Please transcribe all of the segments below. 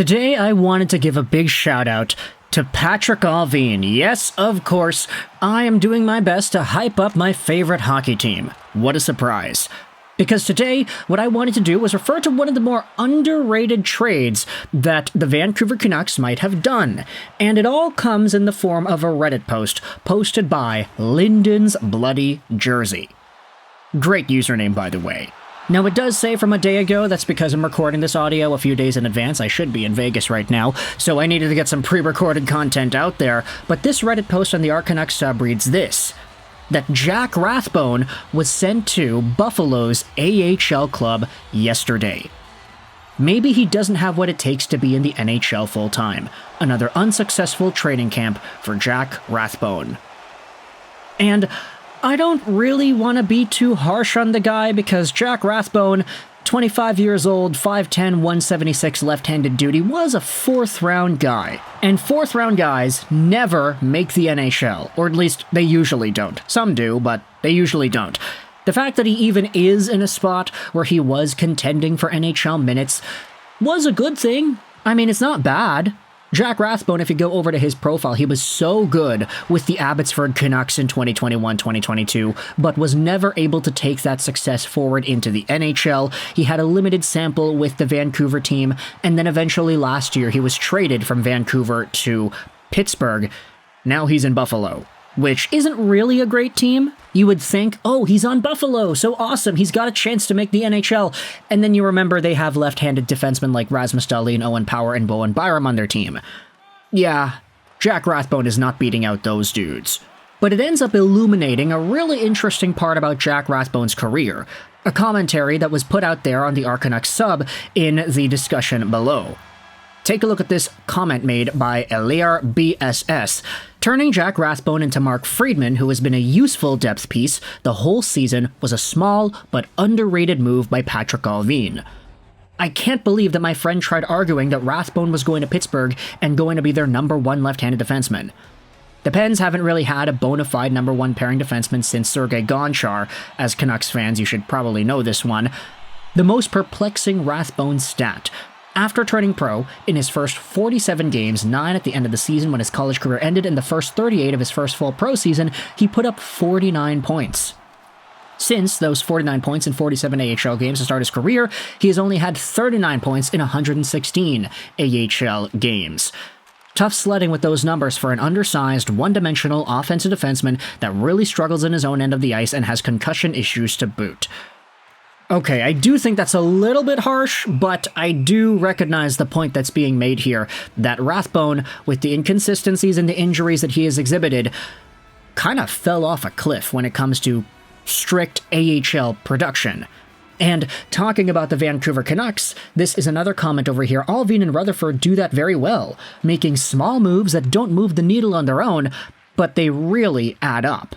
Today I wanted to give a big shout out to Patrik Allvin. Yes, of course, I am doing my best to hype up my favorite hockey team. What a surprise. Because today, what I wanted to do was refer to one of the more underrated trades that the Vancouver Canucks might have done. And it all comes in the form of a Reddit post posted by Lyndon's Bloody Jersey. Great username, by the way. Now, it does say from a day ago. That's because I'm recording this audio a few days in advance. I should be in Vegas right now, so I needed to get some pre-recorded content out there. But this Reddit post on the Canucks sub reads this: that Jack Rathbone was sent to Buffalo's AHL club yesterday. Maybe he doesn't have what it takes to be in the NHL full-time. Another unsuccessful training camp for Jack Rathbone. And I don't really want to be too harsh on the guy because Jack Rathbone, 25 years old, 5'10", 176 left-handed dude, he was a fourth-round guy. And fourth-round guys never make the NHL, or at least they usually don't. Some do, but they usually don't. The fact that he even is in a spot where he was contending for NHL minutes was a good thing. I mean, it's not bad. Jack Rathbone, if you go over to his profile, he was so good with the Abbotsford Canucks in 2021-2022, but was never able to take that success forward into the NHL. He had a limited sample with the Vancouver team, and then eventually last year he was traded from Vancouver to Pittsburgh. Now he's in Buffalo, which isn't really a great team. You would think, oh, he's on Buffalo, so awesome, he's got a chance to make the NHL. And then you remember they have left-handed defensemen like Rasmus Dahlin, Owen Power, and Bowen Byram on their team. Yeah, Jack Rathbone is not beating out those dudes. But it ends up illuminating a really interesting part about Jack Rathbone's career, a commentary that was put out there on the Canucks sub in the discussion below. Take a look at this comment made by Eliar BSS. Turning Jack Rathbone into Mark Friedman, who has been a useful depth piece the whole season, was a small but underrated move by Patrik Allvin. I can't believe that my friend tried arguing that Rathbone was going to Pittsburgh and going to be their number one left-handed defenseman. The Pens haven't really had a bona fide number one pairing defenseman since Sergei Gonchar. As Canucks fans, you should probably know this one. The most perplexing Rathbone stat: after turning pro, in his first 47 games, 9 at the end of the season when his college career ended, and the first 38 of his first full pro season, he put up 49 points. Since those 49 points in 47 AHL games to start his career, he has only had 39 points in 116 AHL games. Tough sledding with those numbers for an undersized, one-dimensional offensive defenseman that really struggles in his own end of the ice and has concussion issues to boot. Okay, I do think that's a little bit harsh, but I do recognize the point that's being made here, that Rathbone, with the inconsistencies and the injuries that he has exhibited, kind of fell off a cliff when it comes to strict AHL production. And talking about the Vancouver Canucks, this is another comment over here. Allvin and Rutherford do that very well, making small moves that don't move the needle on their own, but they really add up.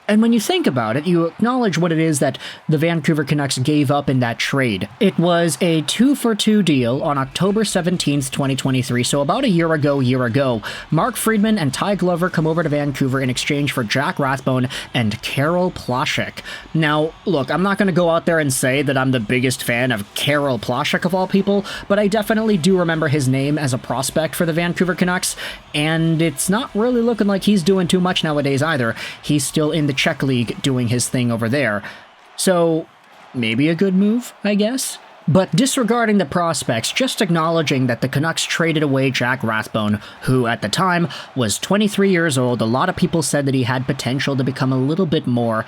And when you think about it, you acknowledge what it is that the Vancouver Canucks gave up in that trade. It was a 2-for-2 deal on October 17th, 2023, so about a year ago. Mark Friedman and Ty Glover come over to Vancouver in exchange for Jack Rathbone and Karel Plasek. Now, look, I'm not going to go out there and say that I'm the biggest fan of Karel Plasek of all people, but I definitely do remember his name as a prospect for the Vancouver Canucks, and it's not really looking like he's doing too much nowadays either. He's still in the Czech League doing his thing over there. So, maybe a good move, I guess? But disregarding the prospects, just acknowledging that the Canucks traded away Jack Rathbone, who at the time was 23 years old. A lot of people said that he had potential to become a little bit more.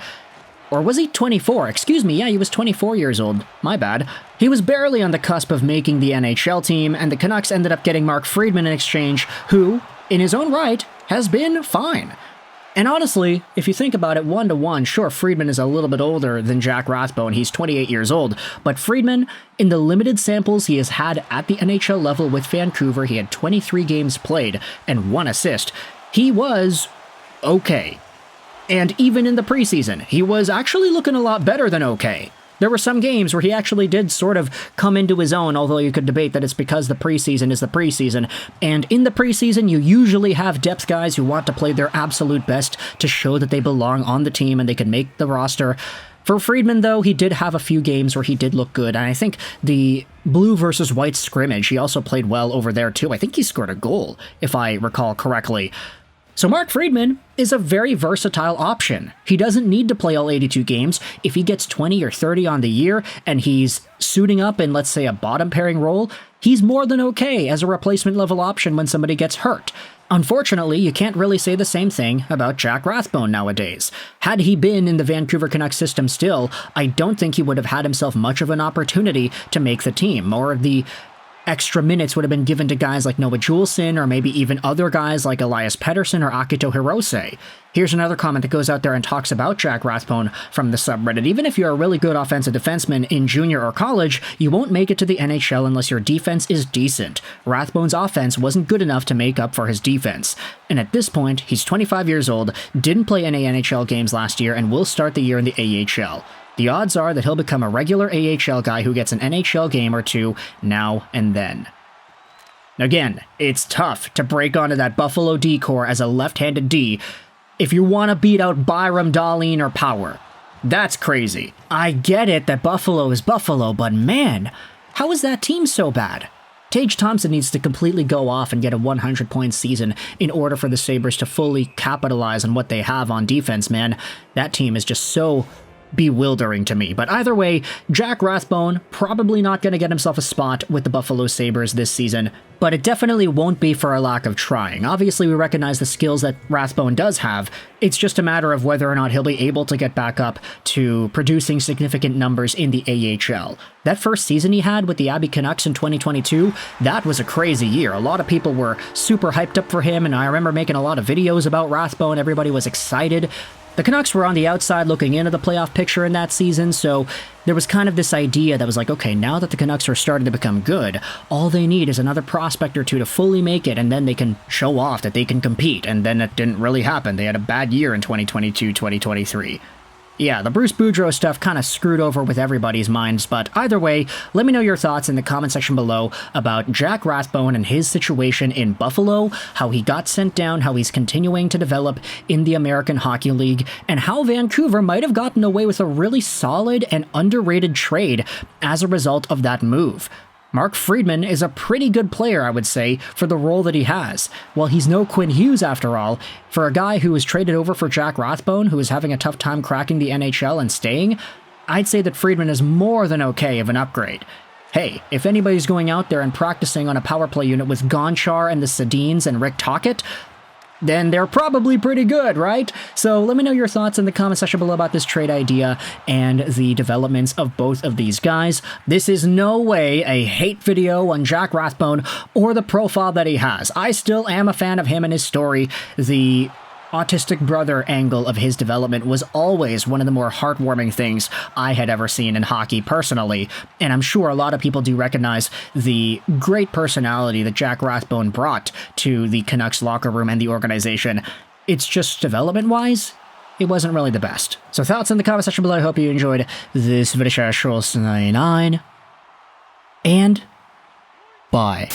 Or was he 24? Excuse me, yeah, he was 24 years old. My bad. He was barely on the cusp of making the NHL team, and the Canucks ended up getting Mark Friedman in exchange, who, in his own right, has been fine. And honestly, if you think about it 1-to-1, sure, Friedman is a little bit older than Jack Rathbone. He's 28 years old. But Friedman, in the limited samples he has had at the NHL level with Vancouver, he had 23 games played and 1 assist. He was okay. And even in the preseason, he was actually looking a lot better than okay. There were some games where he actually did sort of come into his own, although you could debate that it's because the preseason is the preseason. And in the preseason, you usually have depth guys who want to play their absolute best to show that they belong on the team and they can make the roster. For Friedman, though, he did have a few games where he did look good, and I think the blue versus white scrimmage, he also played well over there too. I think he scored a goal, if I recall correctly. So Mark Friedman is a very versatile option. He doesn't need to play all 82 games. If he gets 20 or 30 on the year and he's suiting up in, let's say, a bottom pairing role, he's more than okay as a replacement level option when somebody gets hurt. Unfortunately, you can't really say the same thing about Jack Rathbone nowadays. Had he been in the Vancouver Canucks system still, I don't think he would have had himself much of an opportunity to make the team. More of the extra minutes would have been given to guys like Noah Juleson or maybe even other guys like Elias Pettersson or Akito Hirose. Here's another comment that goes out there and talks about Jack Rathbone from the subreddit. Even if you're a really good offensive defenseman in junior or college, you won't make it to the NHL unless your defense is decent. Rathbone's offense wasn't good enough to make up for his defense. And at this point, he's 25 years old, didn't play any NHL games last year, and will start the year in the AHL. The odds are that he'll become a regular AHL guy who gets an NHL game or two now and then. Again, it's tough to break onto that Buffalo D core as a left-handed D if you want to beat out Byram, Dahlin, or Power. That's crazy. I get it that Buffalo is Buffalo, but man, how is that team so bad? Tage Thompson needs to completely go off and get a 100-point season in order for the Sabres to fully capitalize on what they have on defense, man. That team is just so bewildering to me. But either way, Jack Rathbone probably not going to get himself a spot with the Buffalo Sabres this season, but it definitely won't be for a lack of trying. Obviously, we recognize the skills that Rathbone does have. It's just a matter of whether or not he'll be able to get back up to producing significant numbers in the AHL. That first season he had with the Abbey Canucks in 2022, that was a crazy year. A lot of people were super hyped up for him, and I remember making a lot of videos about Rathbone. Everybody was excited. The Canucks were on the outside looking into the playoff picture in that season, so there was kind of this idea that was like, okay, now that the Canucks are starting to become good, all they need is another prospect or two to fully make it, and then they can show off that they can compete, and then it didn't really happen. They had a bad year in 2022-2023. Yeah, the Bruce Boudreau stuff kind of screwed over with everybody's minds, but either way, let me know your thoughts in the comment section below about Jack Rathbone and his situation in Buffalo, how he got sent down, how he's continuing to develop in the American Hockey League, and how Vancouver might have gotten away with a really solid and underrated trade as a result of that move. Mark Friedman is a pretty good player, I would say, for the role that he has. While he's no Quinn Hughes after all, for a guy who was traded over for Jack Rathbone, who is having a tough time cracking the NHL and staying, I'd say that Friedman is more than okay of an upgrade. Hey, if anybody's going out there and practicing on a power play unit with Gonchar and the Sedins and Rick Tocchet, then they're probably pretty good, right? So let me know your thoughts in the comment section below about this trade idea and the developments of both of these guys. This is no way a hate video on Jack Rathbone or the profile that he has. I still am a fan of him and his story. The autistic brother angle of his development was always one of the more heartwarming things I had ever seen in hockey personally, and I'm sure a lot of people do recognize the great personality that Jack Rathbone brought to the Canucks locker room and the organization. It's just development-wise, it wasn't really the best. So thoughts in the comment section below. I hope you enjoyed this video. And bye.